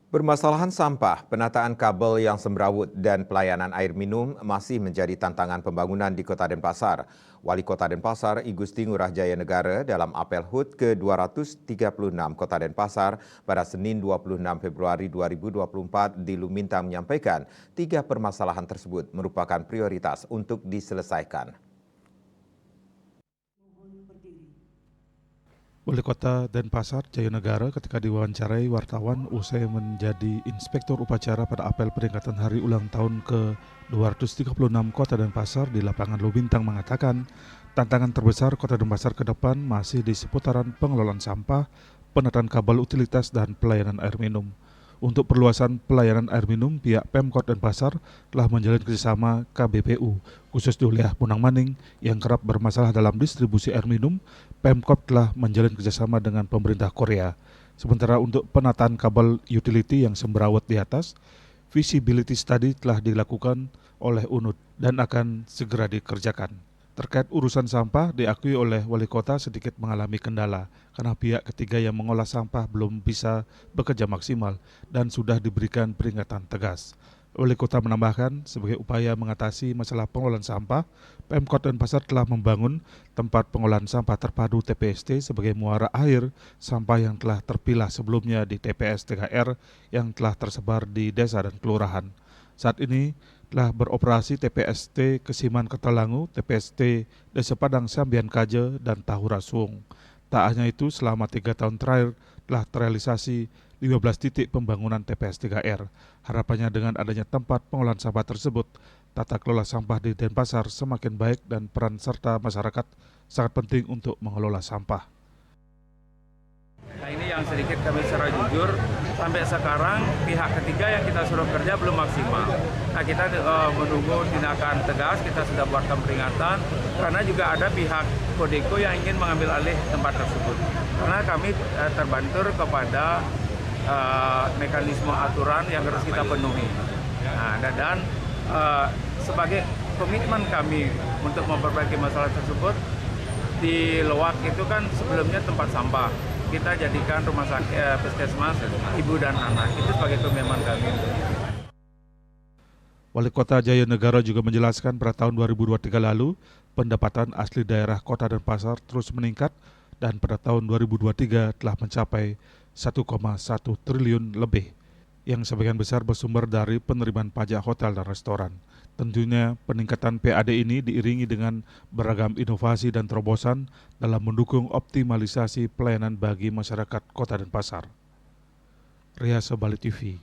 Permasalahan sampah, penataan kabel yang semrawut dan pelayanan air minum masih menjadi tantangan pembangunan di Kota Denpasar. Wali Kota Denpasar, I Gusti Ngurah Jaya Negara dalam apel HUT ke-236 Kota Denpasar pada Senin 26 Februari 2024 di Lumintang menyampaikan 3 permasalahan tersebut merupakan prioritas untuk diselesaikan. Wali Kota Denpasar, Jaya Negara ketika diwawancarai wartawan usai menjadi inspektur upacara pada apel peringatan hari ulang tahun ke-236 Kota Denpasar di lapangan Lumintang mengatakan, tantangan terbesar Kota Denpasar ke depan masih di seputaran pengelolaan sampah, penataan kabel utilitas dan pelayanan air minum. Untuk perluasan pelayanan air minum, pihak Pemkot Denpasar telah menjalin kerjasama KBPU, khusus di wilayah Punang Maning yang kerap bermasalah dalam distribusi air minum. Pemkot telah menjalin kerjasama dengan pemerintah Korea. Sementara untuk penataan kabel utility yang semberawut di atas, feasibility study telah dilakukan oleh UNUD dan akan segera dikerjakan. Terkait urusan sampah, diakui oleh wali kota sedikit mengalami kendala karena pihak ketiga yang mengolah sampah belum bisa bekerja maksimal dan sudah diberikan peringatan tegas. Wali kota menambahkan, sebagai upaya mengatasi masalah pengelolaan sampah, Pemkot Denpasar telah membangun tempat pengolahan sampah terpadu TPST sebagai muara air sampah yang telah terpilah sebelumnya di TPS 3R yang telah tersebar di desa dan kelurahan. Saat ini telah beroperasi TPST Kesiman Ketalangu, TPST Desa Padang Sambian Kaje, dan Tahura Suung. Tak hanya itu, selama 3 tahun terakhir telah terrealisasi 15 titik pembangunan TPS 3R. Harapannya dengan adanya tempat pengolahan sampah tersebut, tata kelola sampah di Denpasar semakin baik dan peran serta masyarakat sangat penting untuk mengelola sampah. Nah, ini yang sedikit kami secara jujur, sampai sekarang pihak ketiga yang kita suruh kerja belum maksimal. Nah, kita menunggu tindakan tegas, kita sudah buatkan peringatan, karena juga ada pihak Kodeko yang ingin mengambil alih tempat tersebut. Karena kami terbantur kepada mekanisme aturan yang harus kita penuhi. Nah, dan sebagai komitmen kami untuk memperbaiki masalah tersebut, di Loak itu kan sebelumnya tempat sampah. Kita jadikan rumah sakit puskesmas ibu dan anak, itu sebagai komitmen kami. Wali Kota Jaya Negara juga menjelaskan pada tahun 2023 lalu, pendapatan asli daerah Kota Denpasar terus meningkat dan pada tahun 2023 telah mencapai 1,1 triliun lebih, yang sebagian besar bersumber dari penerimaan pajak hotel dan restoran. Tentunya peningkatan PAD ini diiringi dengan beragam inovasi dan terobosan dalam mendukung optimalisasi pelayanan bagi masyarakat Kota Denpasar. Ria Sebali TV.